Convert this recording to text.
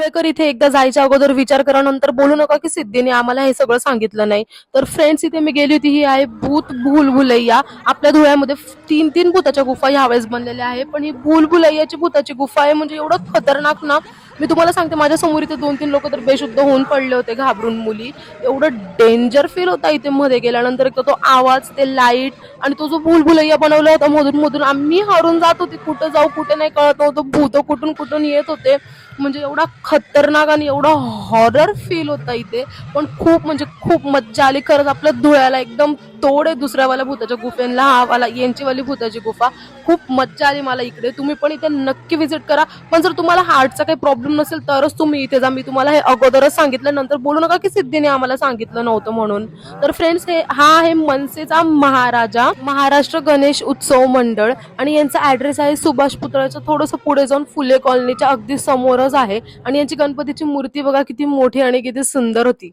पुणेकर इथे एकदा जायच्या अगोदर विचार करा, नंतर बोलू नका की सिद्धीने आम्हाला हे सगळं सांगितलं नाही. तर फ्रेंड्स, इथे मी गेली होती, ही आहे भूत भूलभुलैया. आपल्या धुळ्यामध्ये तीन तीन भूताच्या गुफा ह्यावेळेस बनलेल्या आहे, पण ही भूलभुलैयाची भूताची गुफा आहे, म्हणजे एवढं खतरनाक ना. मी तुम्हाला सांगते, माझ्या समोर इथे 2-3 लोक तर बेशुद्ध होऊन पडले होते घाबरून मुली. एवढं डेंजर फील होता इथे मध्ये गेल्यानंतर. एक तो आवाज, ते लाईट, आणि तो जो भूलभुलैया बनवला होता मधून मधून आम्ही हरून जात होती, कुठं जाऊ कुठे नाही कळत नव्हतं, भूत कुठून कुठून येत होते. म्हणजे एवढा खतरनाक आणि एवढा हॉरर फील होता इथे. पण खूप म्हणजे खूप मज्जा आली खरंच. आपल्या धुळ्याला एकदम तोड आहे दुसऱ्यावाल्या भूताच्या गुफेला, हा वाला यांची वाली भूताची गुफा. खूप मज्जा आली मला इकडे. तुम्ही पण इथे नक्की व्हिजिट करा. पण जर तुम्हाला हार्टचा काही प्रॉब्लेम नसेल तरच तुम्ही इथे जा. मी तुम्हाला हे अगोदरच सांगितलं, नंतर बोलू नका की सिद्धीने आम्हाला सांगितलं नव्हतं म्हणून. तर फ्रेंड्स, हा आहे मनसेचा महाराजा महाराष्ट्र गणेश उत्सव मंडळ, आणि यांचा ऍड्रेस आहे सुभाष पुतळ्याच्या थोडंसं पुढे जाऊन फुले कॉलनीच्या अगदी समोरच आहे. आणि यांची गणपतीची मूर्ती बघा किती मोठी आणि किती सुंदर होती.